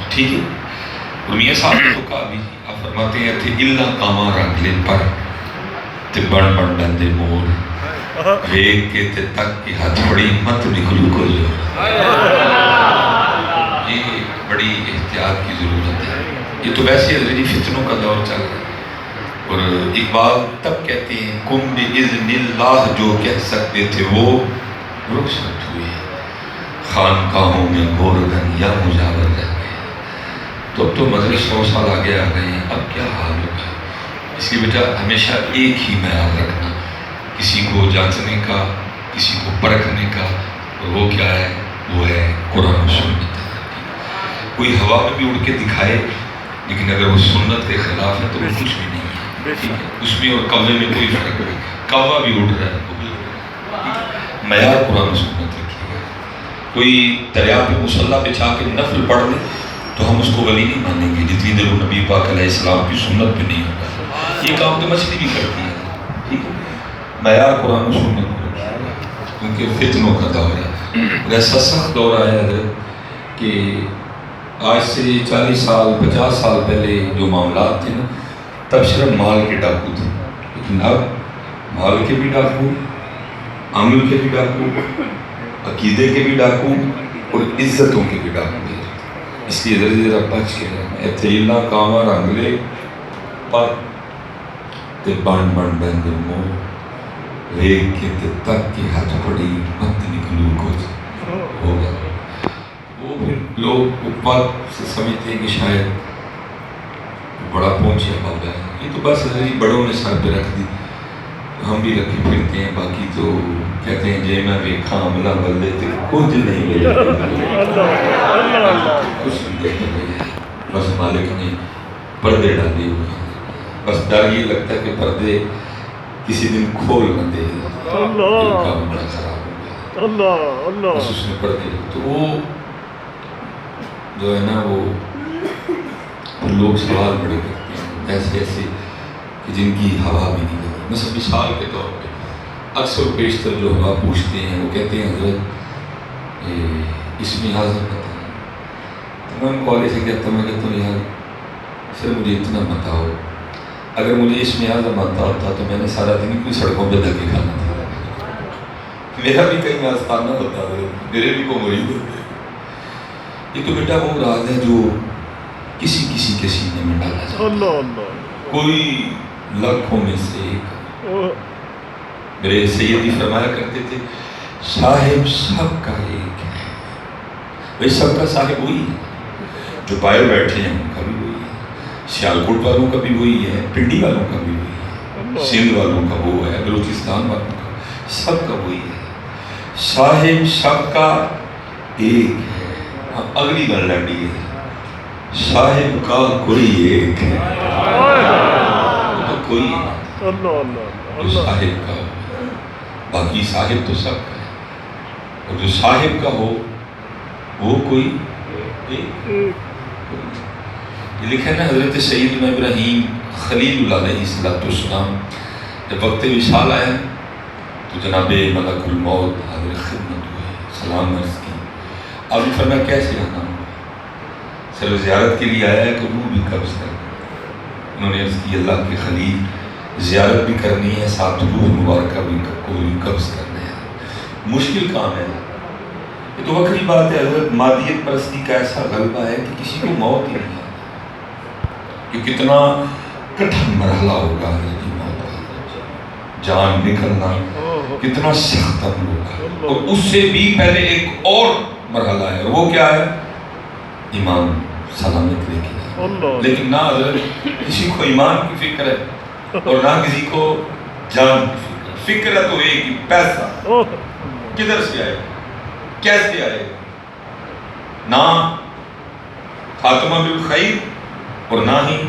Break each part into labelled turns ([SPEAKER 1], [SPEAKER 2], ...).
[SPEAKER 1] ٹھیک ہے. اور میاں صاحب نے تو کہا بھی آپ فرماتے ہیں تھے اللہ کاما رنگ لے پر تے بن بن ڈندے مور ویگ کے تے تک کی ہاتھ بڑی مت نکلو کو جو. یہ بڑی احتیاط کی ضرورت ہے. یہ تو ویسے حضرت فتنوں کا دور چل رہا ہے. اور اقبال تب کہتے ہیں کم بِإِذْنِ اللہ جو کہہ سکتے تھے وہ رخصت ہوئے خانقاہوں میں گورگن یا مجاور رہ گئے. تو اب تو مجلس 100 سال آگے آ گئے ہیں. اب کیا حال ہوگا؟ اس کی وجہ ہمیشہ ایک ہی معیار رکھنا کسی کو جانچنے کا, کسی کو پرکھنے کا, اور وہ کیا ہے؟ وہ ہے قرآن و سنت. کوئی ہوا میں بھی اڑ کے دکھائے لیکن اگر وہ سنت کے خلاف ہے تو وہ کچھ بھی نہیں ہے. اس میں اور کوے میں کوئی فرق نہیں. کوا بھی اڑ رہا ہے, وہ بھی اڑ رہا ہے. معیار قرآن و سنت رکھیے گا. کوئی دریا پہ مصلی بچھا کے نفل پڑھ لے تو ہم اس کو ولی نہیں مانیں گے جتنی دیر وہ نبی پاک علیہ السلام کی سنت پہ نہیں ہوگا. یہ کام تو مچھلی بھی کرتی ہے. ٹھیک ہے, معیار قرآن و سنت کو رکھیے گا کیونکہ فتنوں کا دور ہے. اور ایسا سخت دور آیا ہے کہ آج سے 40 سال 50 سال پہلے جو معاملات تھے نا, تب صرف مال کے ڈاکو تھے. لیکن اب مال کے بھی ڈاکو, عمل کے بھی ڈاکو, عقیدے کے بھی ڈاکو اور عزتوں کے بھی ڈاکو ہیں. اس لیے ذرا بچ کے رہنا. ایتھے اللہ کاما رنگ لے پر تے بن بن بند مو ریگ کے تے تک کی ہاتھ پڑی مت نکلو کچھ ہوگا. وہ پھر لوگ اوپر سے سمجھتے ہیں کہ شاید بڑا پہنچے بابا ہے. یہ تو بس بڑوں نے سر پہ رکھ دی, ہم بھی رکھے پھرتے ہیں. باقی تو کہتے ہیں جے میں ویکھاں عملہ بلے تے کچھ نہیں ملے, کچھ نہیں ملے. بس مالک نے پردے ڈالے ہوئے ہیں. بس ڈر یہ لگتا ہے کہ پردے کسی دن کھول نہ دے, کام بڑا خراب ہو گیا. بس اس میں پردے تو وہ جو ہے نا وہ لوگ سوال بڑے کرتے ہیں ایسے ایسے کہ جن کی ہوا بھی نہیں لگی. مثلا مثال کے طور پہ اکثر بیشتر جو ہوا پوچھتے ہیں وہ کہتے ہیں حضرت اسم اعظم بتائیں. تو میں کالج سے کہتا ہوں یار سر مجھے اتنا بتاؤ, اگر مجھے اسم اعظم آتا ہوتا تو میں نے سارا دن کوئی سڑکوں پہ دھکے کھانا تھا. میرا بھی کہیں آستانہ ہوتا ہے, میرے بھی کو مرید ہوتے. یہ تو بیٹا وہ راز ہے جو کسی کسی کے سینے میں ڈالا جاتا ہے, کوئی لاکھوں میں سے ایک. میرے سیدی فرمایا کرتے تھے صاحب سب کا ایک ہے. بھائی سب کا صاحب وہی ہے. جو پائے بیٹھے ہیں ان کا بھی وہی ہے, سیالکوٹ والوں کا بھی وہی ہے, پنڈی والوں کا بھی وہی ہے, سندھ والوں کا وہ ہے, بلوچستان والوں کا, سب کا وہی ہے. صاحب سب کا ایک ہے. اگلی گل لڑی ہے صاحب کا کوئی ایک ہے. تو کوئی جو صاحب کا ہو, باقی صاحب تو سب کا ہے. اور جو صاحب کا ہو وہ کوئی ایک. یہ لکھا ہے نا حضرت سیدنا ابراہیم خلیل اللہ علیہ السلام جب وقت وصال آیا تو جناب ملک الموت حاضر خدمت ہوئے, سلام عرض کی. آپ نے فرمایا کیسے آنا ہوگا؟ سر زیارت کے لیے آیا ہے کہ روح بھی قبض کر. انہوں نے عرض کی اللہ کے خلیل زیارت بھی کرنی ہے, ساتھ روح مبارکہ بھی کو بھی قبض کرنا ہے. مشکل کام ہے. یہ تو وقتی بات ہے حضرت. مادیت پرستی کا ایسا غلبہ ہے کہ کسی کو موت ہی نہیں آتی. کہ کتنا کٹھن مرحلہ ہوگا حضرت کی موت کا, جان نکلنا کتنا سخت عمل ہوگا. اور اس سے بھی پہلے ایک اور مرحلہ ہے, وہ کیا ہے؟ ایمان سلامت لے کے. لیکن نہ حضرت کسی کو ایمان کی فکر ہے اور نہ کسی کو جان کی فکر. فکر ہے تو ایک ہی, پیسہ کدھر سے آئے, کیسے آئے. نہ خاتمہ بالخیر اور نہ ہی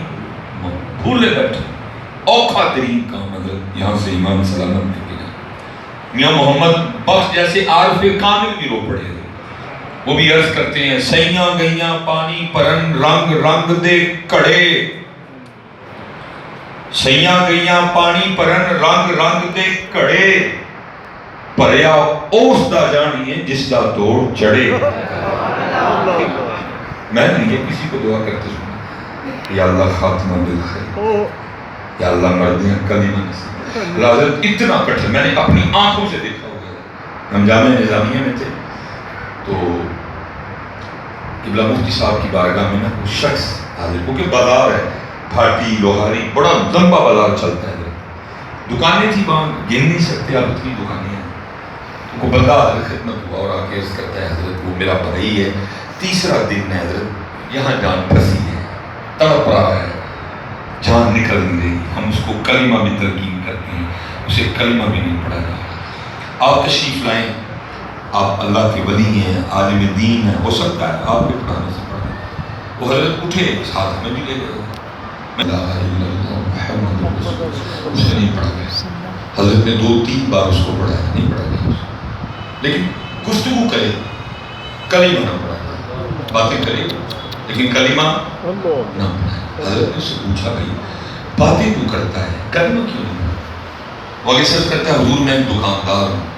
[SPEAKER 1] بھولے بیٹھے. اوکھا ترین کام حضرت یہاں سے ایمان سلامت لے کے جائے. میاں محمد بخش جیسے عارف کامل بھی رو پڑے, وہ بھی عرض کرتے ہیں سیاں گئیاں پانی پرن رنگ رنگ دے کڑے. سیاں گئیاں پانی پرن رنگ رنگ دے کڑے, پریا اس دا جانیے جس دا دوڑ چڑھے. میں نہیں یہ کسی کو دعا کرتے سنا، یا اللہ خاتمہ بالخیر، یا اللہ مردیاں کلمہ نصیب۔ حضرت اتنا کٹھن میں نے اپنی آنکھوں سے دیکھا ہوا ہے۔ ہم جامعہ نظامیہ میں تھے تو قبلہ مفتی صاحب کی بارگاہ میں نا وہ شخص حاضر، کیونکہ بازار ہے، بھاٹی لوہاری بڑا لمبا بازار چلتا ہے، دکانیں تھی وہاں گن نہیں سکتے آپ اتنی دکانیں ہیں۔ وہ بندہ حضرت خدمت ہوا اور آ کے عرض کرتا ہے حضرت وہ میرا بھائی ہے، تیسرا دن ہے حضرت، یہاں جان پھنسی ہے، تڑپ رہا ہے، جان نکل نہیں رہی، ہم اس کو کلمہ بھی تلقین کرتے ہیں، اسے کلمہ بھی نہیں پڑھا رہا۔ آپ تشریف لائیں، آپ اللہ کے ولی ہیں، عالم دین ہیں، ہو سکتا ہے آپ کے پڑھانے سے پڑھیں۔ وہ حضرت اٹھے، ساتھ میں بھی لے گئے، لا الہ الا اللہ محمد رسول اللہ، اس نے نہیں پڑھا گیا۔ حضرت نے 2-3 بار اس کو پڑھایا، نہیں پڑھا گیا، لیکن گفتگو کرے، کلمہ نہ پڑھا، باتیں کرے لیکن کلمہ نہ پڑھا۔ حضرت نے اس سے پوچھا بھائی باتیں تو کرتا ہے کلمہ کیوں نہیں پڑھا؟ وہ آگے کرتا ہے حضور میں ایک دکاندار ہوں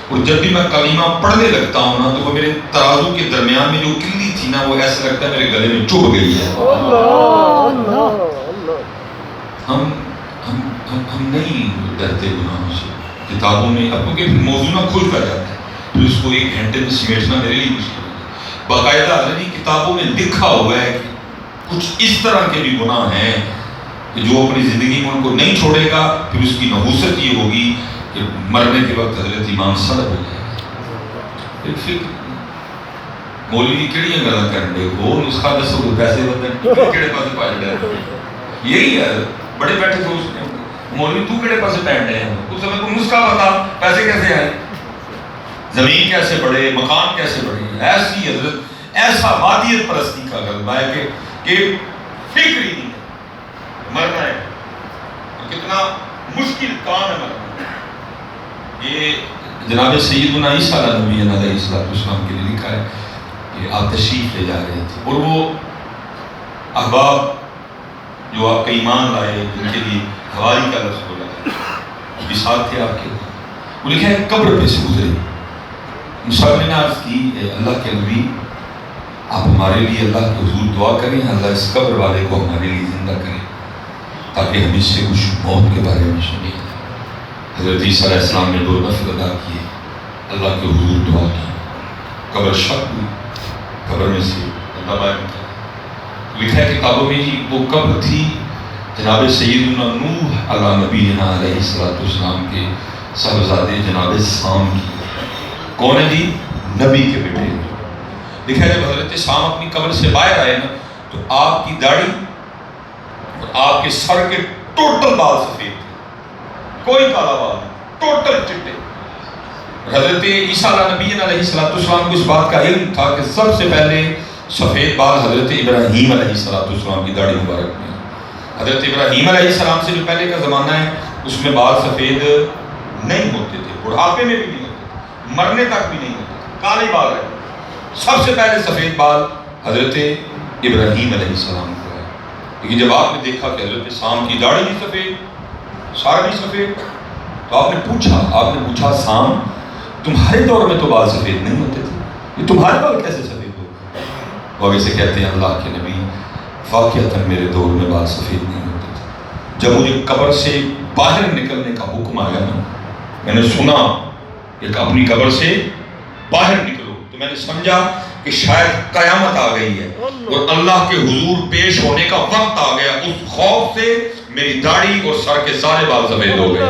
[SPEAKER 1] اور جب بھی میں کلمہ پڑھنے لگتا ہوں نا تو وہ میرے ترازو کے درمیان میں جو کلی تھی نا وہ ایسا لگتا ہے میرے گلے میں چبھ گئی ہے۔ ہم نہیں ڈرتے گناہوں سے، کتابوں میں اب کیونکہ موضوع نہ کھل کر جاتا ہے تو اس کو 1 گھنٹے میں سمیٹنا میرے لیے مشکل ہے۔ باقاعدہ حضرت کتابوں میں لکھا ہوا ہے کہ کچھ اس طرح کے بھی گناہ ہیں کہ جو اپنی زندگی میں ان کو نہیں چھوڑے گا پھر اس کی نحوست یہ ہوگی کہ مرنے کے وقت حضرت ایمان سلب ہو جائے گا۔ پھر مولوی کیڑیاں گلاں کرنے کو نسخہ دسو پیسے بدن کیڑے پاسے پا جڑے، یہی ہے بڑے بیٹھے سوچتے ہیں مولوی تو کیڑے پاسے پہن رہے ہیں، اس سمے کو نسخہ بتا پیسے کیسے آئے، زمین کیسے بڑھے، مکان کیسے بڑھے۔ ایسی حضرت ایسا مادیت پرستی کا غلبہ ہے کہ فکر ہی نہیں ہے، مرنا ہے کتنا مشکل کام ہے مرنا۔ یہ جناب سیدنا عیسیٰ نبی علیہ السلام کے لیے لکھا ہے کہ آپ تشریف لے جا رہے تھے اور وہ احباب جو آپ کا ایمان لائے جن کے لیے حواری کا لفظ بولا ہے بھی ساتھ تھے آپ کے، وہ لکھا ہے قبر پہ سے گزرے، مسافر نے عرض کی اے اللہ کے نبی آپ ہمارے لیے اللہ کے حضور دعا کریں اللہ اس قبر والے کو ہمارے لیے زندہ کریں تاکہ ہم اس سے کچھ موت کے بارے میں سنیں۔ حضرت عیسیٰ علیہ السلام نے 2 نفل ادا کیے، اللہ کے حضور دعا کی، قبر شق ہوئی، قبر میں سے اللہ باہر نکلا۔ لکھا ہے کتابوں میں جی وہ قبر تھی جناب سیدنا نوح علیہ نبینا علیہ السلام کے صاحبزادے جناب سام کی۔ کون ہے جی؟ نبی کے بیٹے۔ لکھا ہے جب حضرت سام اپنی قبر سے باہر آئے نا تو آپ کی داڑھی اور آپ کے سر کے ٹوٹل بال سفید تھے، کوئی کالا بال نہیں، ٹوٹل چٹے۔ حضرت عیسیٰ علیہ نبی علیہ السلام کو اس بات کا علم تھا کہ سب سے پہلے سفید بال حضرت ابراہیم علیہ السلام کی داڑھی مبارک میں۔ حضرت ابراہیم علیہ السلام سے جو پہلے کا زمانہ ہے اس میں بال سفید نہیں ہوتے تھے، بڑھاپے میں بھی نہیں ہوتے تھے، مرنے تک بھی نہیں ہوتے تھے، کالے بال ہے۔ سب سے پہلے سفید بال حضرت ابراہیم علیہ السلام کو ہے، لیکن جب آپ نے دیکھا کہ حضرت سام کی داڑھی بھی سفید، سر بھی سفید، تو آپ نے پوچھا سام تمہارے دور میں تو بال سفید نہیں ہوتے تھے، یہ تمہارے بال کیسے سفید ہو؟ وہ آگے سے کہتے ہیں اللہ کے نبی واقعتاً میرے دور میں بال سفید نہیں ہوتے تھے، جب مجھے قبر سے باہر نکلنے کا حکم آیا نا میں نے سنا کہ اپنی قبر سے باہر نکلو تو میں نے سمجھا کہ شاید قیامت آ گئی ہے اور اللہ کے حضور پیش ہونے کا وقت آ گیا۔ اس خوف سے میری داڑھی اور سر کے سارے بال سفید ہو گئے۔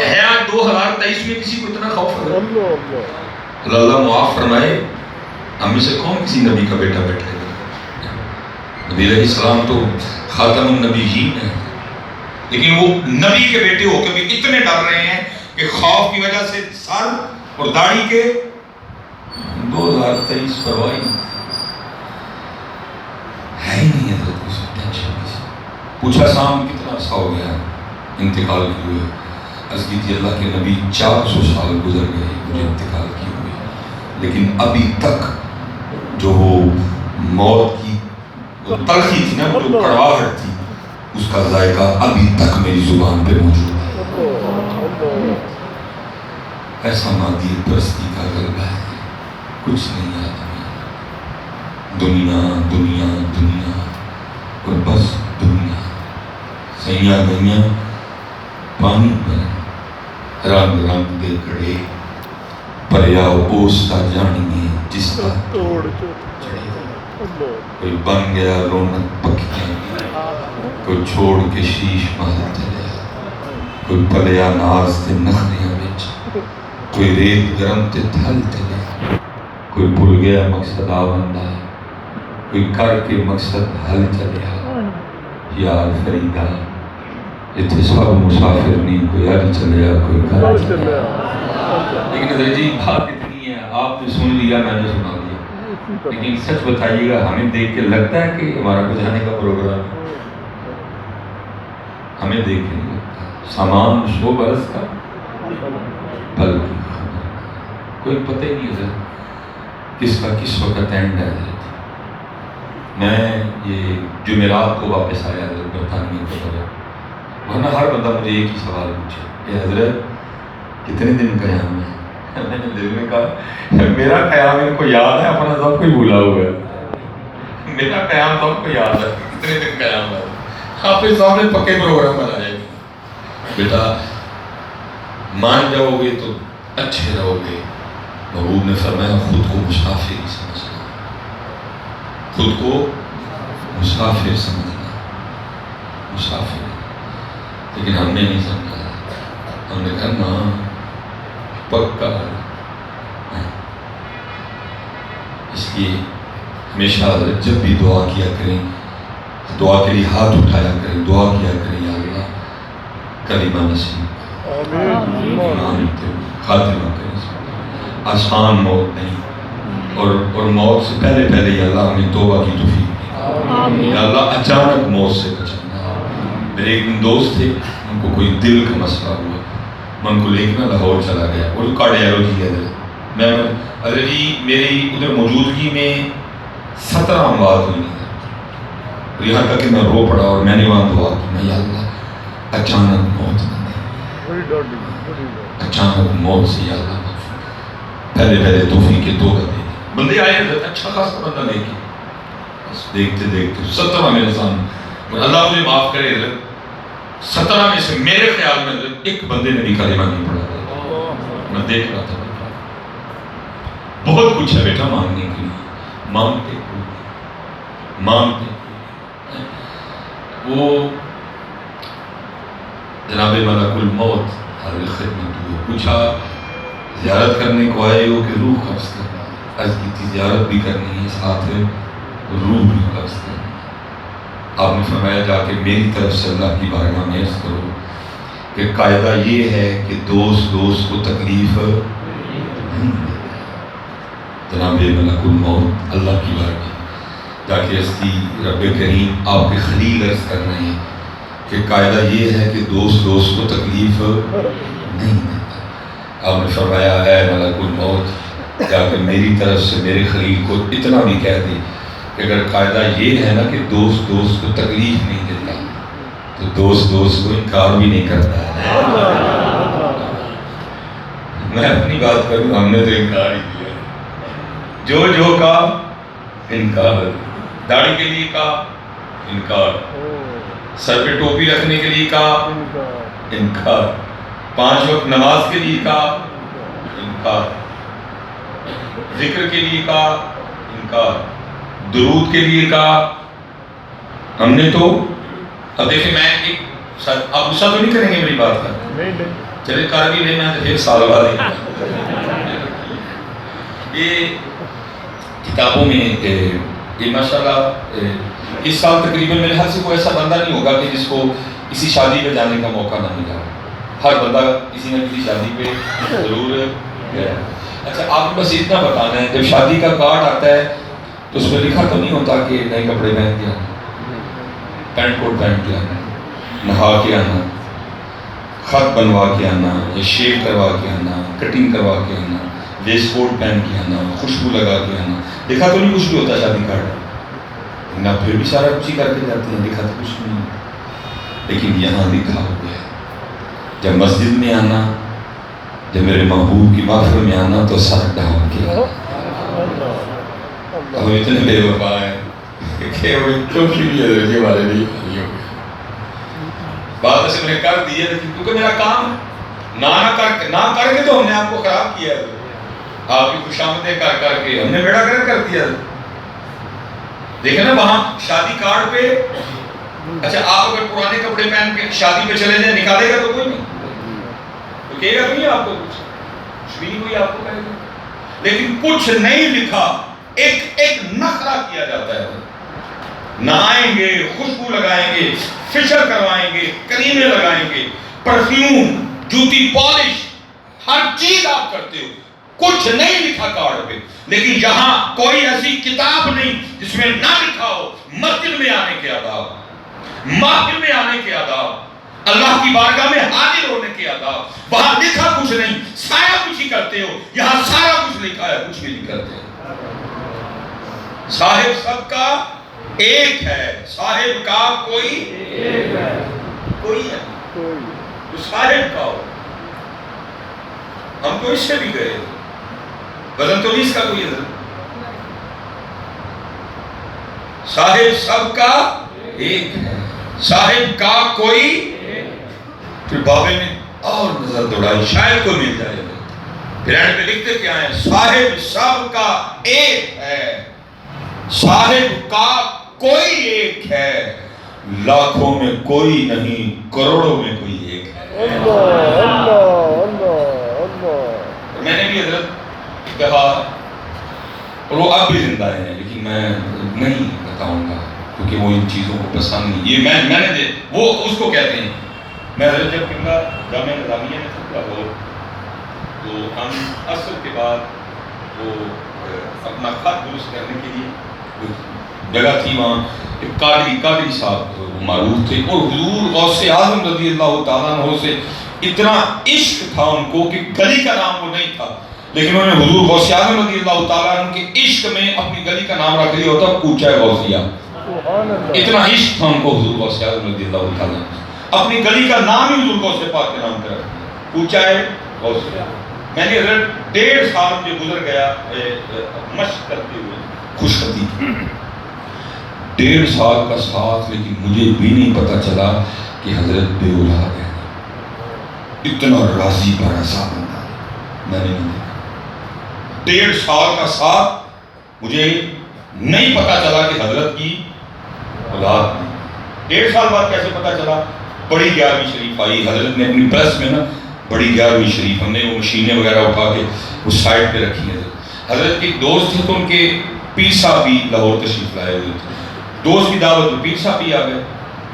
[SPEAKER 1] ہے 2023 میں کسی کو اتنا خوف ہے؟ اللہ معاف فرمائے، ہم میں سے کون کسی نبی کا بیٹا بیٹھے گا؟ نبی علیہ السلام تو خاتم النبیین ہے، لیکن وہ نبی کے بیٹے ہو کے بھی اتنے ڈر رہے ہیں کہ خوف کی وجہ سے سر اور داڑھی کے 2023 پرواہ ہی نہیں ہے ہی نہیں حضرت کو سب ٹینشن نہیں سی۔ پوچھا سام کتنا عرصہ ہو گیا انتقال کی ہوئے؟ عرض کی تھی اللہ کے نبی 400 سال گزر گئے مجھے انتقال کی ہوئے، لیکن ابھی تک جو وہ موت کی وہ تلخی تھی نا، وہ جو کڑواہٹ تھی، اس کا ذائقہ ابھی تک میری زبان پہ موجود ہے۔ ایسا مادی پرستی کا غلبہ ہے، کچھ نہیں یاد ہمیں۔ دنیا دنیا دنیا اور بس دنیا سیاں گئیاں پانی پر رنگ رنگ دے کڑے پریا اس کا جانیے جس کا چڑھے کوئی بن گیا رونق پکیاں کوئی چھوڑ کے شیش محل چلے کوئی پلیا ناز تے نخریاں وچ کوئی ریت گرم تے تھل چلے کوئی بھول گیا مقصد آوندا کوئی کر کے مقصد حل چلیا یار فریدہ اتنے سب مسافر نہیں کوئی اج چلیا کوئی گھر چلیا لیکن حضرت جی بات اتنی ہے آپ نے سن لیا میں نے سنا لیا لیکن سچ بتائیے گا ہمیں دیکھ کے لگتا ہے کہ ہمارا بجانے کا پروگرام ہمیں دیکھ کے نہیں لگتا سامان شو برس کا پل کی خبر کوئی پتہ ہی نہیں حضرت کس کا کس وقت اینڈ ہے حضرت میں یہ جمعرات کو واپس آیا حضرت برطانیہ کو بجا ورنہ ہر بندہ مجھے ایک ہی سوال پوچھے کہ حضرت کتنے دن قیام ہے میں نے دل میں کہا میرا قیام ان کو یاد ہے اپنا سب کوئی بھولا ہوا ہے میرا قیام سب کو یاد ہے کتنے دن قیام ہے آپ کے سامنے پکے پروگرام بنا جائے بیٹا مان جاؤ گے تو اچھے رہو گے محبوب نے فرمایا خود کو مسافر ہی سمجھنا خود کو مسافر سمجھنا مسافر لیکن ہم نے نہیں سمجھا ہم نے کہا نا پکا اس لیے ہمیشہ جب بھی دعا کیا کریں دعا کے لیے ہاتھ اٹھایا کریں دعا کیا کریں یا اللہ کلمہ نصیب خاتمہ کریں آسان موت نہیں اور موت سے پہلے یا اللہ ہمیں توبہ کی توفیق یا اللہ اچانک موت سے بچانا میرے ایک دوست تھے ان کو کوئی دل کا مسئلہ ہوا میں ان کو لے کے لاہور چلا گیا وہ جو کارڈیالوجی ہے میں حضرت جی میری ادھر موجودگی میں 17 اموات ہوئی ہیں یہاں تک کہ میں رو پڑا اور میں نے وہاں دعا کی میں یا اللہ اچانک موت نہ دے اچانک موت سے یا اللہ پہلے توفیق کے دو دے بندے آئے اچھا خاصا بندہ لے کے بس دیکھتے 17 میرے سامنے اللہ مجھے معاف کرے 17 میں سے میرے خیال میں ایک بندے نے بھی کلمہ نہیں پڑھا میں دیکھ رہا تھا بہت کچھ ہے بیٹا مانگنے کے لیے مانگتے وہ جناب ملک الموت حاضر خدمت ہوئے پوچھا زیارت کرنے کو آئے ہو کہ روح قبض کرنا عرض کی تھی زیارت بھی کرنی ہے ساتھ روح بھی قبض کرنا آپ نے فرمایا جا کے میری طرف سے اللہ کی بارگاہ میں عرض کرو کہ قاعدہ یہ ہے کہ دوست کو تکلیف نہیں دیتا جناب ملک الموت اللہ کی بارگاہ جا کے عرض کی رب کریم آپ کے خلیل عرض کر رہے ہیں کہ قاعدہ یہ ہے کہ دوست کو تکلیف نہیں دیتا آپ نے فرمایا ہے ملک الموت جا کر میری طرف سے میرے خلیل کو اتنا بھی کہہ دے کہ اگر قاعدہ یہ ہے نا کہ دوست کو تکلیف نہیں دیتا تو دوست کو انکار بھی نہیں کرتا ہے میں اپنی بات کروں ہم نے تو انکار ہی کیا جو کا انکار داڑھی کے لیے کا انکار سر پہ ٹوپی رکھنے کے لیے کا انکار 5 وقت نماز کے لیے کا انکار ذکر کے لیے کا انکار درود کے لیے کا ہم نے تو اب دیکھیں میں آپ غصہ تو نہیں کریں گے میری بات کا چلے کر بھی لینا ہے پھر سال بعد یہ کتابوں میں یہ ماشاءاللہ اس سال تقریباً میرے خیال سے کوئی ایسا بندہ نہیں ہوگا کہ جس کو کسی شادی پہ جانے کا موقع نہ ملا ہر بندہ کسی نہ کسی شادی پہ ضرور گیا اچھا آپ کو بس اتنا بتانا ہے جب شادی کا کارڈ آتا ہے تو اس میں لکھا تو نہیں ہوتا کہ نئے کپڑے پہن کے آنا پینٹ کوٹ پہن کے آنا نہا کے آنا خط بنوا کے آنا یا شیو کروا کے آنا کٹنگ کروا کے آنا ویسٹ کوٹ پہن کے آنا خوشبو لگا کے آنا لکھا تو نہیں کچھ بھی ہوتا شادی کارڈ نہ پھر بھی سارا کچھ ہی کر کے جاتے ہیں لکھا تو کچھ نہیں لیکن یہاں لکھا ہو گیا جب مسجد میں آنا جب میرے محبوب کی محفل میں آنا تو سر ڈھانپ کے آنا ہم اتنے بے وفا ہیں کہ وہ چوکی بھی حضرت جی ہمارے لیے خالی ہو گئی. بات ایسے میں نے کر دی ہے لیکن کیونکہ میرا کام نہ کر کے تو ہم نے آپ کو خراب کیا ہے. آپ کی خوشامدیں کر کے ہم نے بیڑا گرک کر دیا. دیکھیں نا وہاں شادی کارڈ پہ اچھا آپ اگر پرانے کپڑے پہن کے شادی پہ چلے جائیں نکالے گا تو کوئی نہیں, تو کہے گا تو نہیں آپ کو کچھ شبیر ہوئی آپ کو کہے گا. لیکن کچھ نہیں لکھا, ایک نخرہ کیا جاتا ہے. نہائیں گے, خوشبو لگائیں گے, فیشل کروائیں گے, کریمیں لگائیں گے, پرفیوم, جوتی پالش, ہر چیز آپ کرتے ہو. کچھ نہیں لکھا کارڈ پہ, لیکن یہاں کوئی ایسی کتاب نہیں جس میں نہ لکھا ہو مسجد میں آنے کے آداب, محفل میں آنے کے آداب, اللہ کی بارگاہ میں حاضر ہونے کے آداب. وہاں لکھا کچھ نہیں, سارا کچھ ہی کرتے ہو. یہاں سارا کچھ لکھا ہے, کچھ بھی نہیں کرتے. صاحب سب کا ایک ہے, صاحب کا کوئی کوئی ہے جو صاحب کا ہو. ہم تو اس سے بھی گئے, وزن تو اس کا کوئی ہے. صاحب سب کا ایک ہے, صاحب کا کوئی. پھر بابے نے اور نظر دوڑائی شاید کو مل جائے. پھر اینڈ پہ لکھتے کیا ہے, صاحب سب کا ایک ہے, صاحب کا کوئی ایک ہے, لاکھوں میں کوئی نہیں, کروڑوں میں کوئی ایک ہے. میں نے بھی حضرت کہا, اور وہ اب بھی زندہ ہیں, لیکن میں نہیں بتاؤں گا کیونکہ وہ ان چیزوں کو پسند نہیں. یہ میں نے وہ اس کو کہتے ہیں. میں حضرت جب کہوں جامعہ نظامیہ میں تھا لاہور, تو ہم عصر کے بعد وہ اپنا خط درست کرنے کے لیے جگہ تھی وہاں, ایک قادری صاحب معروف تھے, اور حضور غوث اعظم رضی اللہ تعالیٰ عنہ سے اتنا عشق تھا ان کو کہ گلی کا نام وہ نہیں تھا, لیکن انہوں نے حضور غوث اعظم رضی اللہ تعالیٰ عنہ کے عشق میں اپنی گلی کا نام رکھ لیا ہوتا کوچہ غوثیہ. اتنا عشق تھا ان کو حضور غوث اعظم رضی اللہ تعالیٰ عنہ, اپنی گلی کا نام ہی حضور غوث پاک کے نام پر کوچہ غوثیہ. میں نے حضرت 1.5 سال جو گزر گیا مشق کرتے ہوئے خوشخطی, 1.5 سال کا ساتھ, لیکن مجھے بھی نہیں پتا چلا کہ حضرت بے اولاد ہے. اتنا راضی برسا بندہ میں نے نہیں دیکھا. 1.5 سال کا ساتھ, مجھے نہیں پتا چلا کہ حضرت کی اولاد نہیں. 1.5 سال بعد کیسے پتا چلا؟ بڑی 11ویں شریف آئی, حضرت نے اپنی پریس میں نا بڑی 11ویں شریف, ہم نے وہ مشینیں وغیرہ اٹھا کے اس سائڈ پہ رکھی ہیں. حضرت کے دوست تھے تو ان کے پیر صاحب بھی لاہور تشریف لائے ہوئے تھے. دوست کی دعوت میں پیر صاحب بھی آ گئے.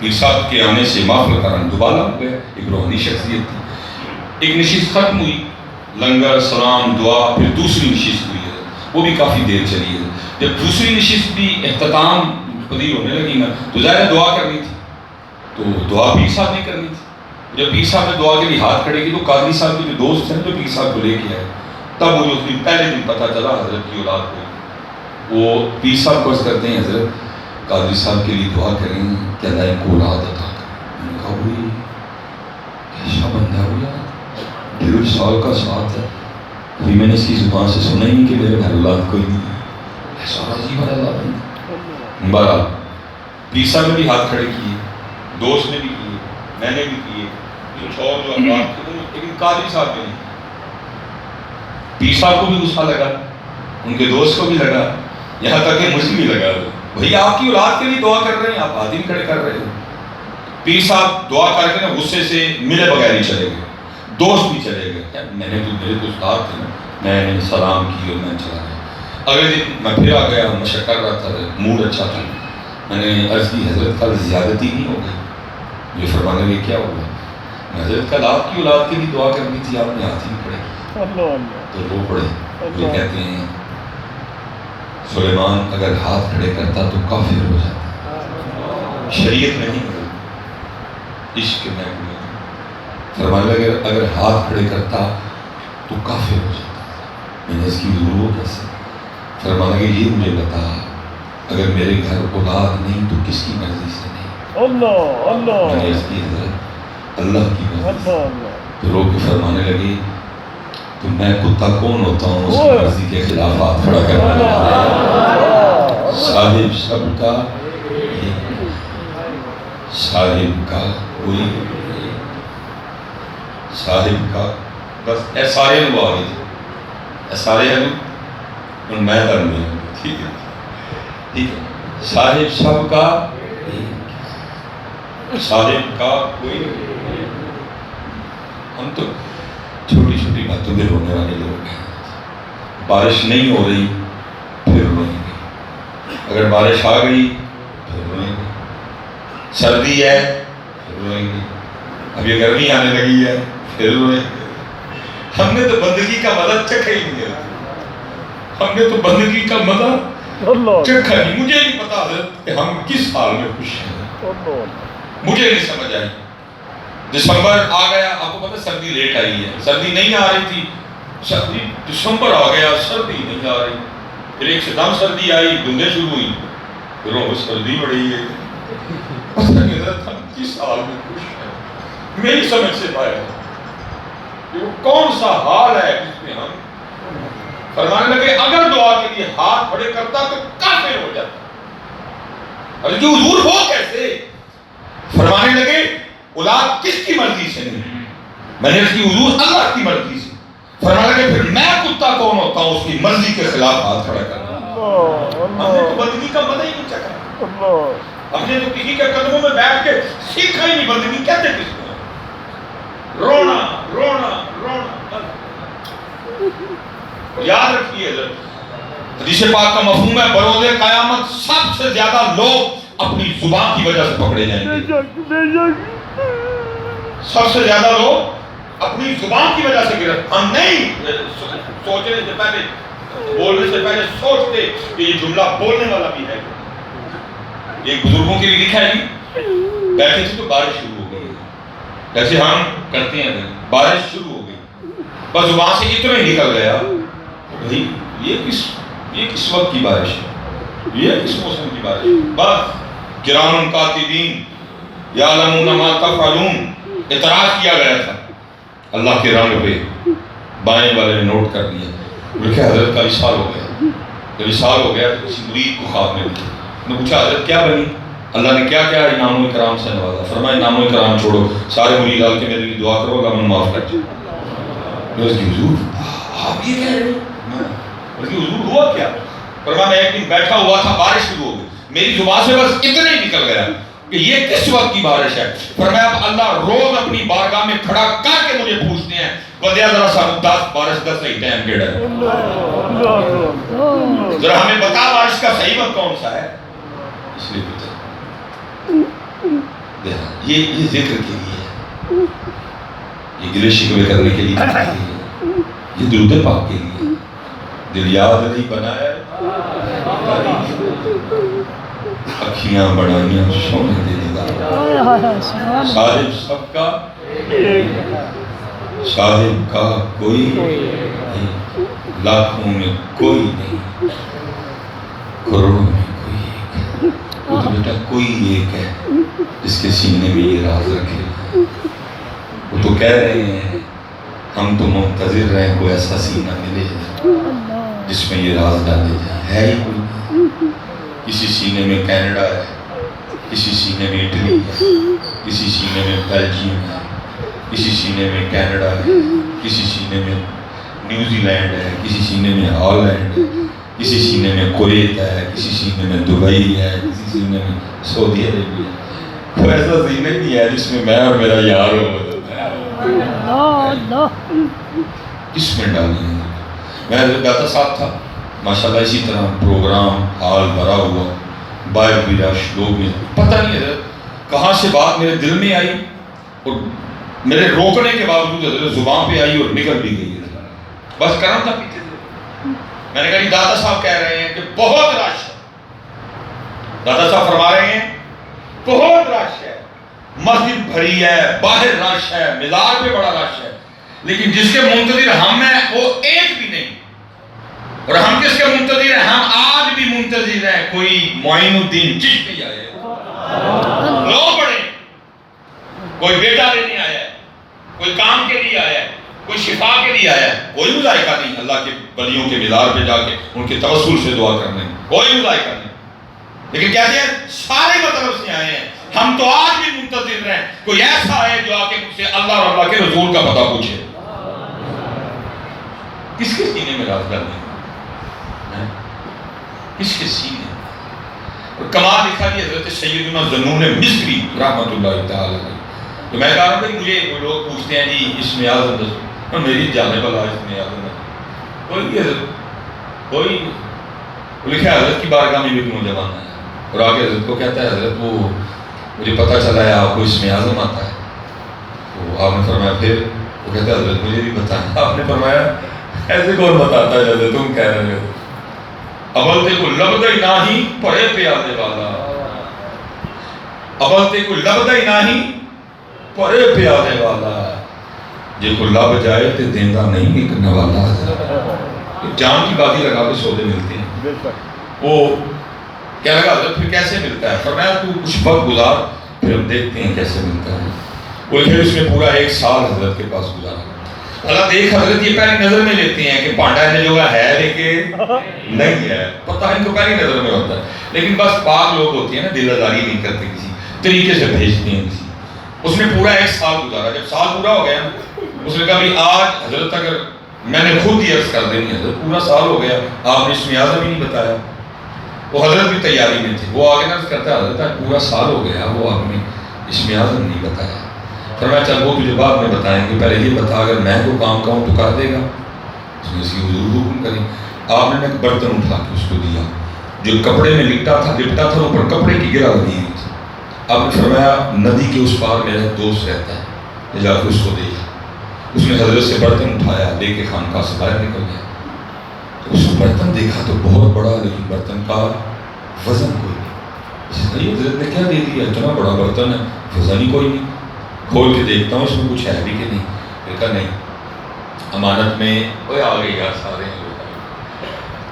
[SPEAKER 1] پیر صاحب کے آنے سے محفل کا رنگ دوبالا ہو گیا. ایک روحانی شخصیت تھی. ایک نشست ختم ہوئی, لنگر, سلام, دعا, پھر دوسری نشست ہوئی ہے, وہ بھی کافی دیر چلی ہے. جب دوسری نشست بھی اختتام پذیر ہونے لگی نا, تو ظاہر دعا کرنی تھی, تو دعا پیر صاحب نے کرنی تھی. جب پیر صاحب نے دعا کے لیے ہاتھ کھڑے کی تو قادری صاحب کے جو دوست ہیں جو پیر صاحب کو لے کے آئے, تب مجھے اس دن پہلے دن پتا چلا حضرت کی اولاد کو. وہ پیر صاحب کو عرض کرتے ہیں, حضرت قادری صاحب کے لیے دعا کریں کہ اللہ ان کو اولاد عطا کرے. میں نے کہا وہی کیسا بندہ ہے اولاد, 1.5 سال کا ساتھ ہے, ابھی میں نے اس کی زبان سے سنا ہی نہیں کہ میرے گھر اولاد کوئی نہیں ہے. ایسا راضی والا اللہ بندہ. بہرحال پیر صاحب نے بھی ہاتھ کھڑے کیے, دوست نے بھی کیے, میں نے بھی کیے, جو افراد تھے, لیکن قادری صاحب نے نہیں. پیر صاحب کو بھی غصہ لگا, ان کے دوست کو بھی لگا, یہاں تک کہ مجھے بھی لگا. بھئی آپ کی اولاد کے لیے دعا کر رہے ہیں, آپ ہاتھ ہی کھڑے کر رہے ہیں. پیر صاحب دعا کر کے نا غصے سے ملے بغیر ہی چلے گئے. دوست بھی چلے گئے. میں نے تو میرے تو استاد تھے نا, میں نے سلام کی اور میں چلا گیا. اگلے دن میں پھر آ گیا, مشق کر رہا تھا, موڈ اچھا تھا. میں نے عرض کی حضرت کا زیادتی نہیں ہو گئی. یہ فرمانے لگے کیا ہوگا؟ حضرت کا آپ کی اولاد کے لیے دعا کرنی تھی, آپ نے ہاتھ ہی نہیں کھڑے. تو رو پڑے. وہ کہتے ہیں سلیمان اگر ہاتھ کھڑے کرتا تو کافر ہو جاتا. شریعت نہیں, عشق میں فرمانے لگے اگر ہاتھ کھڑے کرتا تو کافر ہو جاتا. میں نے اس کی ضرورت کیسے؟ فرمانے لگے یہ مجھے بتا, اگر میرے گھر اولاد نہیں تو کس کی مرضی سے نہیں؟ میں نے اس کی حضرت اللہ کی مرضی سے. تو رو کے فرمانے لگے تو میں کتا کون ہوتا ہوں اس کی مرضی کے خلاف ہاتھ کھڑا کرنے والا. صاحب سب کا صاحب کا کوئی صاحب کا بس اے سارے لوگ آ گئے اے سارے ہیں ان میں در میں ٹھیک ہے صاحب سب کا صاحب کا کوئی ہم تو چھوٹی چھوٹی باتوں میں رونے والے لوگ ہیں بارش نہیں ہو رہی پھر روئیں گے اگر بارش آ گئی پھر روئیں گے سردی ہے پھر روئیں گے اب یہ گرمی آنے لگی ہے پھر روئیں گے ہم نے تو بندگی کا مزہ چکھا ہی نہیں ہم نے تو بندگی کا مزہ چکھا نہیں مجھے نہیں پتا حضرت کہ ہم کس حال میں خوش ہیں مجھے نہیں سمجھ آئی دسمبر آ گیا آپ کو پتا سردی لیٹ آئی ہے سردی نہیں آ رہی تھی سردی دسمبر آ گیا سردی نہیں آ رہی پھر ایک سے دم سردی آئی دھندیں شروع ہوئی پھر وہ سردی بڑھی ہے پتہ نہیں حضرت ہم کس حال میں خوش ہیں میری سمجھ سے باہر وہ کون سا حال ہے جس میں ہم فرمانے لگے اگر دعا کے لیے ہاتھ کھڑے کرتا تو کافر ہو جاتا اور جو حضور ہو کیسے فرمانے لگے اولاد کس کی مرضی سے نہیں میں نے اس کی حضور اللہ کی مرضی سے فرمانے لگے پھر میں کتا کون ہوتا ہوں اس کی مرضی کے خلاف ہاتھ کھڑا کرنا ہم نے تو بندگی کا مزہ ہی نہیں چکھا ہم نے تو کسی کے قدموں میں بیٹھ کے سیکھا ہی نہیں بندگی کہتے کس کو رونا رونا رونا یاد رکھیے حدیث پاک کا مفہوم ہے بروز قیامت سب سے زیادہ لوگ اپنی زبان کی وجہ سے پکڑے جائیں گے سب سے زیادہ لوگ اپنی زبان کی وجہ سے گرفت ہم نہیں سوچنے سے پہلے بولنے سے پہلے سوچتے کہ یہ جملہ بولنے والا بھی ہے ایک بزرگوں کے لیے لکھا ہے بیٹھے تھے تو بارش شروع ہو گئی جیسے ہم کرتے ہیں بارش شروع ہو گئی بس زبان سے اتنا ہی نکل گیا بھائی یہ کس وقت کی بارش ہے یہ کس موسم کی بارش ہے بس کرام کاتبین یعلمون ما تفعلون اعتراض کیا گیا تھا اللہ کے رنگ پہ بائیں والے نے نوٹ کر لیا بلکہ حضرت کا وصال ہو گیا جب وصال ہو گیا تو کسی مرید کو خواب میں دکھا نے پوچھا حضرت کیا بنی اللہ نے کیا کیا انعام و اکرام سے نوازا فرمایا انعام و اکرام چھوڑو سارے مرید آل کے میرے لیے دعا کرو اللہ مجھے معاف کر دے میں اس کی حضور آپ یہ کہہ رہے ہو اس کی حضور ہوا کیا فرمایا میں ایک دن بیٹھا ہوا تھا بارش شروع ہو گئی میری زبان سے بس اتنا ہی نکل گیا کہ یہ کس وقت کی بارش ہے فرمایا اب اللہ روز اپنی بارگاہ میں کھڑا کر کے مجھے پوچھتے ہیں بندیا ذرا سا بارش کا صحیح ٹائم کیڑا ہے ذرا ہمیں بتا بارش کا صحیح وقت کون سا ہے اس لیے پوچھا یہ ذکر کے لیے یہ گلے شکوے کرنے کے لیے یہ درود پاک کے لیے دل یاد نہیں بنایا اکھیاں بڑھائیاں سونے دے صاحب سب کا صاحب کا کوئی نہیں لاکھوں میں کوئی نہیں کروڑوں میں کوئی ایک ہے وہ تو بیٹا کوئی ایک ہے جس کے سینے میں یہ راز رکھے وہ تو کہہ رہے ہیں ہم تو منتظر رہے کوئی ایسا سینہ ملے جس میں یہ راز ڈالے جائیں ہے ہی کوئی کسی سینے میں کینیڈا ہے کسی سینے میں اٹلی ہے کسی سینے میں بیلجیم ہے کسی سینے میں کینیڈا ہے کسی سینے میں نیوزی لینڈ ہے کسی سینے میں ہالینڈ ہے کسی سینے میں کویت ہے کسی سینے میں دبئی ہے کسی سینے میں سعودی عربیہ ہے وہ ایسا سینے نہیں ہے جس میں میں اور میرا یار ہو کس میں ڈالی ہے میں حضرت داتا صاحب تھا ماشاءاللہ اسی طرح پروگرام حال بھرا ہوا باہر بھی رش لوگ میں پتہ نہیں حضرت کہاں سے بات میرے دل میں آئی اور میرے روکنے کے باوجود حضرت زبان پہ آئی اور نکل بھی گئی بس کرم تھا پیچھے میں نے کہا کہ داتا صاحب کہہ رہے ہیں کہ بہت رش ہے داتا صاحب فرما رہے ہیں بہت رش ہے مسجد بھری ہے باہر رش ہے مزار پہ بڑا رش ہے لیکن جس کے منتظر ہم ہیں وہ ایک بھی نہیں اور ہم کس کے منتظر ہیں ہم آج بھی منتظر ہیں کوئی معین الدین چشتی آئے لو پڑے کوئی بیٹا لینے آیا ہے کوئی کام کے لیے آیا ہے کوئی شفا کے لیے آیا ہے کوئی مذائقہ نہیں اللہ کے ولیوں کے مزار پہ جا کے ان کے توسل سے دعا کرنے کوئی مذائقہ نہیں لیکن کہتے ہیں سارے مطلب سے آئے ہیں، ہم تو آج بھی منتظر ہیں کوئی ایسا ہے جو آ کے مجھ سے اللہ اور اللہ کے رسول کا پتہ پوچھے۔ کس کے سینے میں راز ڈالنے ہیں؟ کس کے سینے؟ اور کمال لکھا کہ حضرت سیدنا ذنون مصری رحمۃ اللہ تعالی علیہ، تو میں کہا رہا ہوں کہ مجھے وہ لوگ پوچھتے ہیں جی اسم اعظم اور میری جانب اللہ اسم اعظم ہے، کوئی بھی حضرت کوئی لکھا ہے حضرت کی بارگاہ میں بھی نوجوان ہے اور آگے حضرت کو کہتا ہے حضرت وہ مجھے پتہ چلا ہے آپ کو اسم اعظم آتا ہے، تو آپ نے فرمایا پھر؟ وہ کہتا ہے حضرت مجھے بھی بتائیں۔ آپ نے فرمایا ایسے کون بتاتا ہے جیسے تم کہہ رہے ہو، ابلتے کو لبدہ نہیں پڑے پیادے والا، ابلتے کو لبدہ نہیں پڑے پیادے والا، جے کو لب جائے تے دیندہ نہیں ایک نوالا۔ جان کی بازی لگا کے سودے ملتے ہیں۔ وہ کیا لگا حضرت پھر کیسے ملتا ہے؟ فرمایا تو کچھ وقت گزار پھر ہم دیکھتے ہیں کیسے ملتا ہے۔ وہ پھر اس میں پورا 1 سال حضرت کے پاس گزارا۔ اللہ دیکھ حضرت یہ پہلی نظر میں لیتے ہیں کہ پانڈا ہے جو ہے لیکن نہیں ہے، پتہ ان کو پہلی نظر میں ہوتا ہے، لیکن بس پاک لوگ ہوتے ہیں نا، دل آزاری نہیں کرتے، کسی طریقے سے بھیجتے ہیں کسی۔ اس نے پورا 1 سال گزارا۔ جب سال پورا ہو گیا اس نے کہا بھی آج حضرت اگر میں نے خود ہی عرض کر دینی حضرت پورا سال ہو گیا آپ نے اسم اعظم ہی نہیں بتایا۔ وہ حضرت بھی تیاری میں تھے، وہ آگے عرض کرتا ہے حضرت آج پورا سال ہو گیا وہ آپ نے اسم اعظم نہیں بتایا۔ فرمایا چل وہ تجھے بعد میں بتائیں گے، پہلے یہ بتا اگر میں کو کام کہوں تو کر دے گا؟ اس نے اسی حضور حکم کریں۔ آپ نے ایک برتن اٹھا کے اس کو دیا جو کپڑے میں لپٹا تھا اوپر کپڑے کی گرہ لگی ہوئی تھی۔ آپ نے فرمایا ندی کے اس پار میرا ایک دوست رہتا ہے، جا کے اس کو دیا۔ اس نے حضرت سے برتن اٹھایا لے کے خانقاہ سے باہر نکل گیا۔ تو اس نے برتن دیکھا تو بہت بڑا، لیکن برتن کا وزن کوئی نہیں۔ حضرت نے کیا دے دیا؟ اتنا بڑا برتن ہے وزن ہی کوئی نہیں۔ کھول کے دیکھتا ہوں اس میں کچھ ہے بھی کہ نہیں؟ دیکھا نہیں، امانت میں وہ آ گئی یار سارے لوگ۔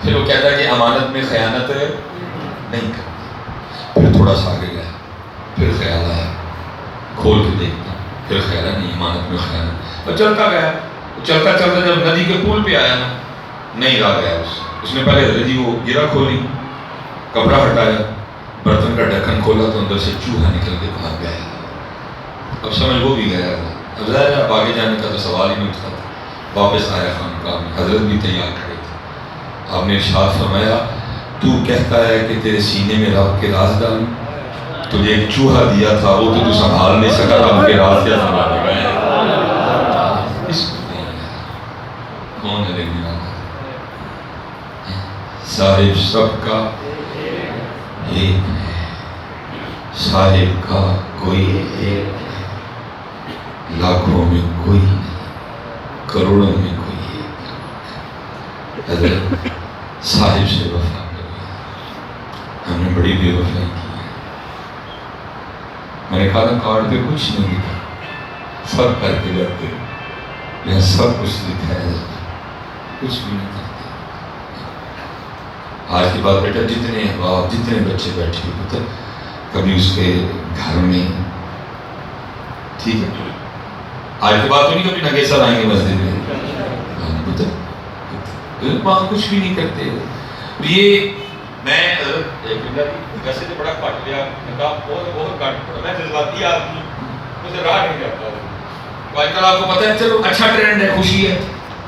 [SPEAKER 1] پھر وہ کہتا ہے کہ امانت میں خیانت نہیں کرتی۔ پھر تھوڑا سا آگے گیا، پھر خیال آیا، کھول کے دیکھتا ہوں، پھر خیال ہے نہیں امانت میں خیانت۔ اور چلتا گیا، چلتا چلتا جب ندی کے پول پہ آیا نا نہیں رہا گیا اس نے پہلے حضرت جی وہ گرہ کھولی، کپڑا ہٹایا، برتن کا ڈھکن کھولا تو اندر سے چوہا نکل کے بھاگ گیا۔ اب سمجھ وہ بھی گیا تھا، اب ظاہر ہے اب آگے جانے کا تو سوال ہی نہیں اٹھتا تھا۔ واپس آیا خانقاہ میں، حضرت بھی تیار کھڑے تھے۔ آپ نے ارشاد فرمایا تو کہتا ہے کہ تیرے سینے میں رب کے راز ڈالوں، تجھے ایک چوہا دیا تھا وہ تو سنبھال نہیں سکا، رب کے راز کیا سنبھالے گا؟ اس کو نہیں کون ہے دیکھنے والا؟ صاحب سب کا ایک ہے، صاحب کا کوئی ایک ہے، لاکھوں میں کوئی نہیں، کروڑوں میں کوئی ایک۔ حضرت صاحب سے وفا کرو، ہم نے بڑی بے وفائی کی ہے۔ میں نے کہا نا کارڈ پہ کچھ نہیں لکھا، سب کر کے جاتے ہیں، سب کچھ لکھا ہے، کچھ بھی نہیں کرتے۔ آج کے بعد بیٹا جتنے باپ جتنے بچے بیٹھے پتر کبھی اس کے گھر میں ٹھیک ہے، آج کے بعد تو نہیں کبھی نگیسر آئیں گے مسجد میں پتر وہاں کچھ بھی نہیں کرتے۔ یہ میں ویسے تو بڑا کٹ لیا، بہت کٹ پڑا، میں جذباتی آدمی مجھے راہ نہیں جاتا۔ آج کل آپ کو پتہ ہے چلو اچھا ٹرینڈ ہے، خوشی ہے،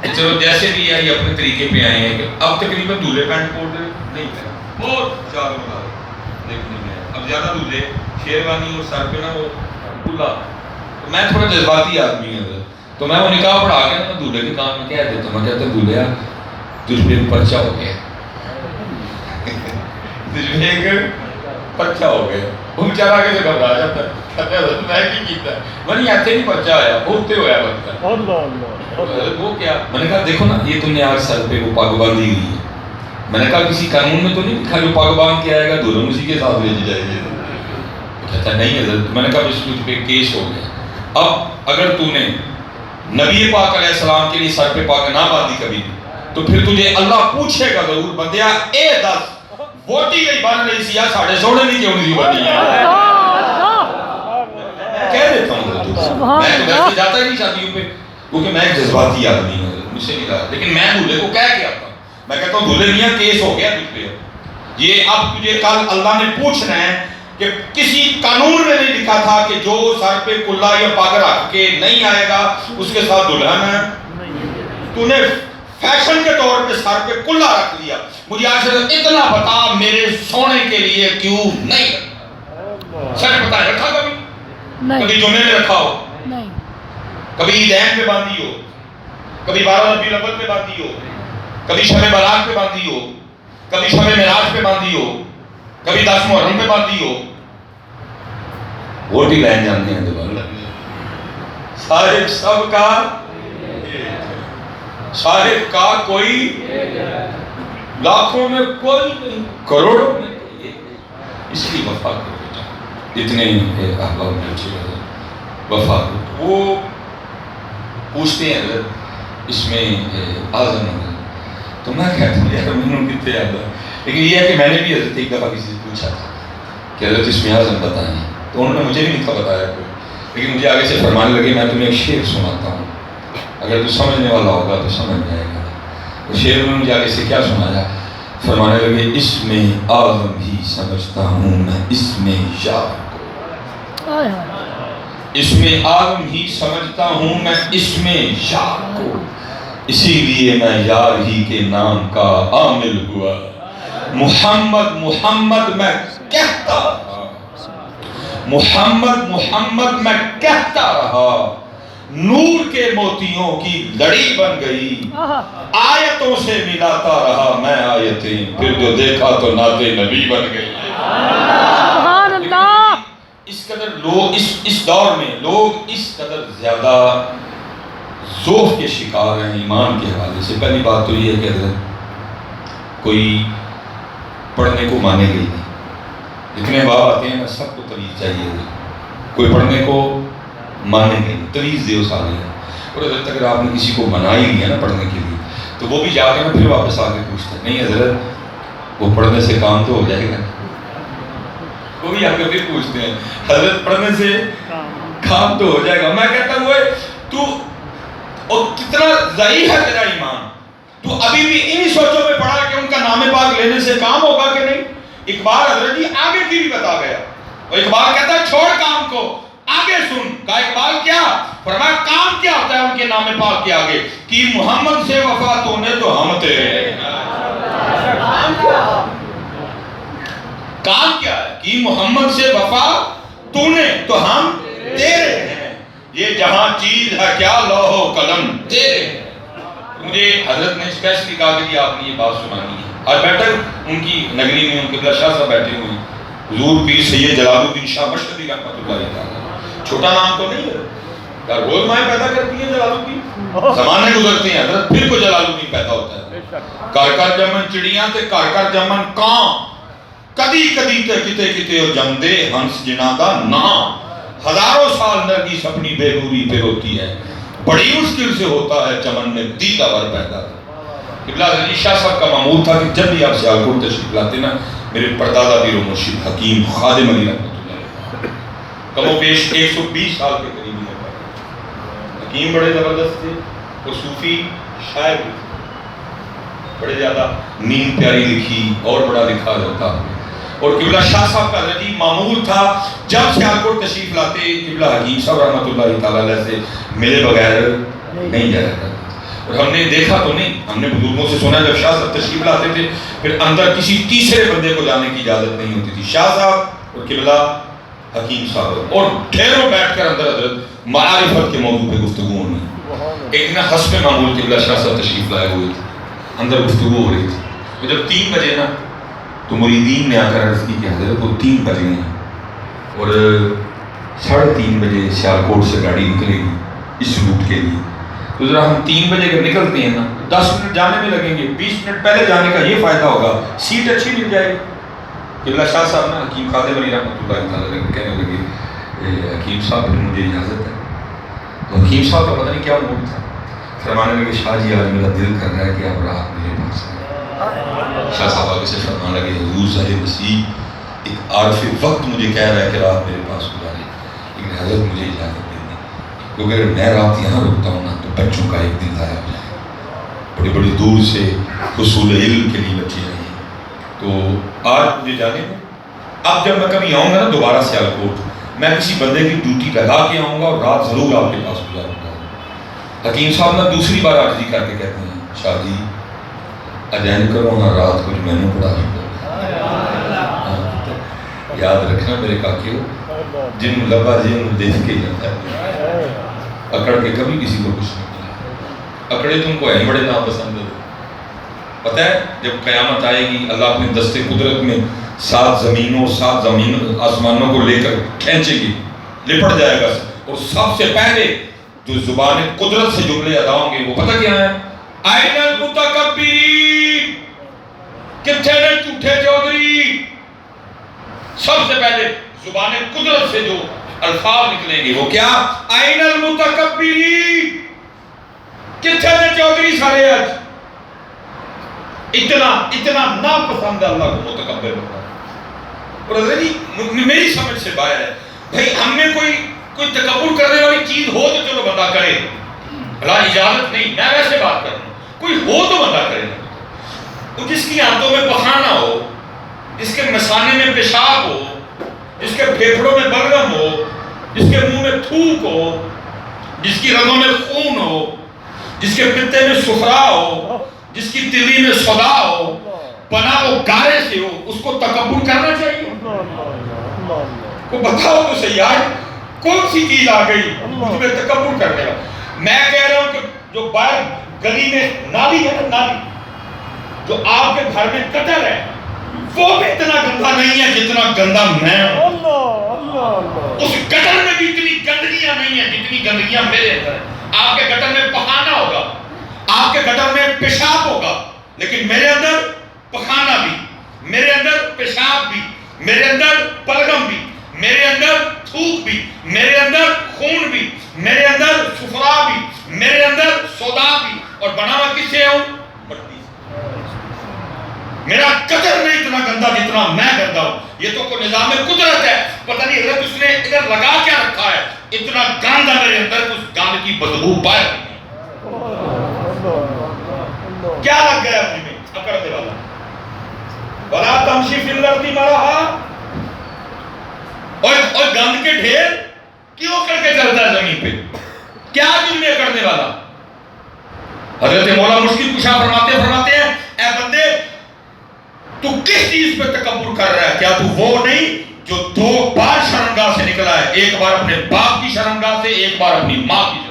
[SPEAKER 1] چلو جیسے بھی ہے یہ اپنے طریقے پہ آئے ہیں کہ اب تقریباً دولہے پینٹ کوٹ نہیں ہے، بہت زیادہ بنا دیکھنے میں اب زیادہ دولہے شیروانی اور سر پہ نا وہ کھلا۔ تو میں تھوڑا جذباتی آدمی ہوں تو میں وہ نکاح پڑھا کے نا دولہے کے کام میں کہہ دیتا ہوں، میں کہتا ہوں دولہا تجھ پہ پرچہ ہو گیا، تجھ پہ ایک پرچہ ہو گیا۔ وہ بیچارہ آگے سے گھبرا جاتا ہے، کہتا ہے میں کی کیتا ہے، میں نے ایسے نہیں پرچہ آیا بھوکتے ہویا بنتا ہے۔ وہ کیا؟ میں نے کہا دیکھو نا یہ تم نے آج سر پہ وہ پگ باندھی ہوئی ہے، میں نے کہا کسی قانون میں تو نہیں لکھا جو پگ باندھ کے آئے گا دولہن اسی کے ساتھ بھیجی جائے گی؟ کہتا نہیں حضرت۔ میں نے کہا اس پہ کیس ہو گیا، اب اگر تو نے نبی پاک علیہ السلام کے لیے سر پہ پگ نہ باندھی کبھی تو پھر تجھے اللہ پوچھے گا ضرور بندیا اے دس ووٹی گئی بن رہی سی ساڑھے سوڑے نہیں کیوں نہیں بنی ہے؟ کہہ دیتا ہوں میں تو ویسے جاتا ہی نہیں شادیوں پہ کیونکہ میں ایک جذباتی آدمی ہوں، مجھ سے نہیں رہا، لیکن میں دولہے کو کہہ کے آتا ہوں، میں کہتا ہوں دولہے میاں کیس ہو گیا تجھ پہ، یہ اب تجھے کل اللہ نے پوچھنا ہے کہ کسی قانون میں نہیں لکھا تھا کہ جو سر پہ کلا یا پاگ رکھ کے نہیں آئے گا اس کے ساتھ دلہن ہے. تو نے فیشن کے طور پہ سر پہ کلا رکھ لیا. مجھے آج اتنا بتا میرے سونے کے لیے کیوں نہیں رکھا؟ سچ بتا رکھا کبھی؟ کبھی جمعے میں رکھا ہو؟ نہیں. کبھی عیدین پہ باندھی ہو؟ کبھی 12 ربیع الاول پہ باندھی ہو؟ کبھی شب برات پہ باندھی ہو؟ کبھی شب معراج پہ باندھی ہو؟ کبھی 10 محرم پہ باندھی ہو؟ ووٹ ہی لین جانتے ہیں دوبارہ صاحب سب کا صاحب کا کوئی لاکھوں میں کوئی نہیں کروڑوں میں. اس کی وفا کرو بیٹا اتنے احباب میں اچھے وفا کرو. وہ پوچھتے ہیں حضرت اس میں اعظم ہے تو میں کہتا ہوں یار میں نے کتنے یاد ہے. لیکن یہ ہے کہ میں نے بھی حضرت ایک دفعہ کسی سے پوچھا تھا کہ حضرت اس میں اعظم بتائیں تو انہوں نے مجھے بھی نہیں تھا بتایا کوئی. لیکن مجھے آگے سے فرمانے لگے میں تمہیں ایک شعر سناتا ہوں اگر تو سمجھنے والا ہوگا تو سمجھ جائے گا. وہ شعر میں مجھے آگے سے کیا سنایا فرمانے لگے اس میں اعظم ہی سمجھتا ہوں میں اس میں یار کو. اس میں اعظم ہی سمجھتا ہوں میں اس میں یار کو. اسی لیے میں یار ہی کے نام کا عامل ہوا. محمد محمد میں کہتا رہا محمد محمد میں کہتا رہا. نور کے موتیوں کی لڑی بن گئی. آیتوں سے ملاتا رہا میں آیتیں پھر جو دیکھا تو نعت نبی بن گئی. سبحان اللہ. اس قدر لوگ اس دور میں لوگ اس قدر زیادہ ذوق کے شکار ہیں ایمان کے حوالے سے. پہلی بات تو یہ ہے کہ حضرت کوئی پڑھنے کو مانے گئی نہیں. جتنے باپ آتے ہیں سب کو تویز چاہیے. کوئی پڑھنے کو مانے گئی نہیں تویز دے اس آنے. اور حضرت اگر آپ نے کسی کو منا ہی لیا نا پڑھنے کے لیے تو وہ بھی جا کے نا پھر واپس آ کے پوچھتا ہے نہیں حضرت وہ پڑھنے سے کام تو ہو جائے گا. وہ بھی آ کے پھر پوچھتے ہیں حضرت پڑھنے سے کام تو ہو جائے گا. میں کہتا ہوں تو اور کتنا ضعیف ہے تیرا ایمان. تو ابھی بھی انہی سوچوں میں پڑھا کہ ان کا نام پاک لینے سے کام ہوگا کہ نہیں. اقبال حضرت جی آگے کی بھی بتا گیا. اور اقبال کہتا ہے چھوڑ کام کو آگے سن. کہا اقبال کیا فرمایا کام کیا ہوتا ہے ان کے نام پاک کے آگے کہ محمد سے وفا تو نے تو ہم تیرے. کام کیا ہے کہ محمد سے وفا تو نے تو ہم تیرے ہیں. یہ جہاں چیز ہے کیا لوح و قلم تیرے. مجھے حضرت نے اسپیشلی کہا کہ آپ نے یہ بات سنانی ہے. آج بیٹھے ان کی نگری میں ان قبلہ شاہ صاحب بیٹھے ہوئے ہیں حضور پیر سید جلال الدین شاہ مشہدی رحمۃ اللہ تعالیٰ. چھوٹا نام تو نہیں ہے روز مائیں پیدا کرتی ہے جلال الدین. زمانے گزرتے ہیں حضرت پھر کو جلال الدین پیدا ہوتا ہے. کر کر جمن چڑیاں تے کر کر جمن کان کدی کدی تے کتے کتے اور جم دے ہنس جنا دا نام. ہزاروں سال نرگس اپنی بے روری پہ ہوتی ہے بڑی مشکل سے ہوتا ہے چمن میں دیدہ ور پیدا. قبلہ علی شاہ صاحب کا معمول تھا کہ جب بھی آپ سیالکوٹ تشریف لاتے نا میرے پردادا پیر و مرشد حکیم خادم علی رحمۃ اللہ کم و بیش 120 سال کے قریب عمر پر. حکیم بڑے زبردست تھے اور صوفی شاعر بھی تھے. بڑے زیادہ نیند پیاری لکھی اور بڑا لکھا جاتا. اور قبلہ شاہ صاحب کا عجیب معمول تھا جب سیالکوٹ تشریف لاتے قبلہ حکیم صاحب رحمۃ اللہ تعالیٰ علیہ سے ملے بغیر نہیں جایا کرتے. اور ہم نے دیکھا تو نہیں ہم نے بزرگوں سے سنا جب شاہ صاحب تشریف لاتے تھے پھر اندر کسی تیسرے بندے کو جانے کی اجازت نہیں ہوتی تھی. شاہ صاحب اور قبلہ حکیم صاحب اور ڈھیروں بیٹھ کر اندر حضرت معرفت کے موضوع پہ گفتگو ہونی. ایک دن حسب معمول قبلہ شاہ صاحب تشریف لائے ہوئے تھے اندر گفتگو ہو رہی تھی. تو جب 3 بجے نا تو مریدین نے آ کر عرض کی کہ حضرت وہ 3 بج گئے ہیں اور 3:30 بجے سیالکوٹ سے گاڑی نکلے گی اس روٹ کے لیے. تو ذرا ہم 3 بجے اگر نکلتے ہیں نا 10 منٹ جانے میں لگیں گے 20 منٹ پہلے جانے کا یہ فائدہ ہوگا سیٹ اچھی مل جائے گی. قبلہ شاہ صاحب نا حکیم خادم علی رحمۃ اللہ تعالیٰ کہنے لگے حکیم صاحب پھر مجھے اجازت ہے. تو حکیم صاحب کا پتہ نہیں کیا موڈ تھا. فرمانے لگے شاہ جی آج میرا دل کر رہا ہے کہ آپ رات میرے پاس آئیں. شاہ صاحب آگے سے فرمانے لگے حضور ظاہر مسیح ایک عارف وقت مجھے کہہ رہا ہے کہ رات میرے پاس گزارے لیکن حضرت مجھے اجازت دے دیں کیونکہ اگر میں رات یہاں رکتا ہوں نا تو بچوں کا ایک دن ضائع ہو جائے. بڑی بڑی دور سے حصول علم کے لیے بچے آئے ہیں تو آج مجھے جانے دیں. اب جب میں کبھی آؤں گا نا دوبارہ سیالکوٹ, میں کسی بندے کی ڈیوٹی لگا کے آؤں گا اور رات ضرور آپ کے پاس گزاروں گا. حکیم صاحب نے دوسری بار عرضی کر کے کہتے ہیں, شاہ جی اجین کرو نا رات کچھ میں نے پڑھا یاد رکھنا میرے کاکیو, جن لبا جی انہوں دیکھ کے جاتا ہے, اکڑ کے کبھی کسی کو کچھ نہیں ملا. اکڑے تم کو ہیں بڑے ناپسند ہے. پتہ ہے جب قیامت آئے گی اللہ اپنے دستے قدرت میں 7 زمینوں 7 زمین آسمانوں کو لے کر کھینچے گی, لپٹ جائے گا, اور سب سے پہلے جو زبان قدرت سے جملے ادا ہوں گے وہ پتہ کیا ہے؟ آئین المتکبرین, کتنے نے جھوٹے چودھری. سب سے پہلے زبان قدرت سے جو الفاظ نکلیں گے وہ کیا؟ آئین المتکبرین. کتنے نے چودھری سارے آج اتنا ناپسند ہے اللہ کو متکبر ہوتا ہے. اور حضرت جی میری سمجھ سے باہر ہے بھائی, ہم میں کوئی تکبر کرنے والی چیز ہو تو چلو بندہ کرے, بھلا اجازت نہیں, میں ویسے بات کر رہا ہوں, کوئی ہو تو بندہ کرے. تو جس کی آنتوں میں پخانا ہو, جس کے مثانے میں پیشاب ہو, جس کے پھیپھڑوں میں بلغم ہو, جس کے منہ میں تھوک ہو, جس کی رگوں میں خون ہو, جس کے پتے میں صفرا ہو, جس کی تلی میں صدا ہو, بنا وہ گارے سے ہو, اس کو تکبر کرنا چاہیے؟ کو بتاؤ تو صحیح یار, کون سی چیز آ گئی مجھ میں تکبر کرنے والا؟ میں کہہ رہا ہوں کہ جو باہر گلی میں نالی ہے نا, نالی جو آپ کے گھر میں کٹر ہے, وہ بھی اتنا گندا نہیں ہے جتنا گندا میں ہوں. اس گٹر میں بھی اتنی گندگیاں نہیں ہیں جتنی گندگیاں میرے اندر ہیں. آپ کے گٹر میں پخانا ہوگا, آپ کے گٹر میں پیشاب ہوگا, لیکن میرے اندر پخانا بھی, میرے اندر پیشاب بھی, میرے اندر بلغم بھی, میرے اندر تھوک بھی, میرے اندر خون بھی, میرے اندر صفرا بھی, میرے اندر سودا بھی, اور بنا ہوا کس سے ہوں؟ مٹی سے. میرا قدر نہیں اتنا گندا جتنا میں گندا ہوں. یہ تو کوئی نظام قدرت ہے, پتہ نہیں حضرت اس نے ادھر لگا کیا رکھا ہے, اتنا گند ہے میرے اندر, اس گند کی بدبو باہر نہیں. کیا لگ گیا اپنے میں اکڑنے والا؟ وَلَا تَمْشِ فِي الْأَرْضِ مَرَحًا, اور گند کے ڈھیر کیوں کر کے چلتا ہے زمین پہ؟ کیا دل میں کرنے والا؟ حضرت مولا مشکل کشا فرماتے ہیں, اے بندے تو کس چیز پہ تکبر کر رہا ہے؟ کیا تو وہ نہیں جو 2 بار شرمگاہ سے نکلا ہے, ایک بار اپنے باپ کی شرمگاہ سے, ایک بار اپنی ماں کی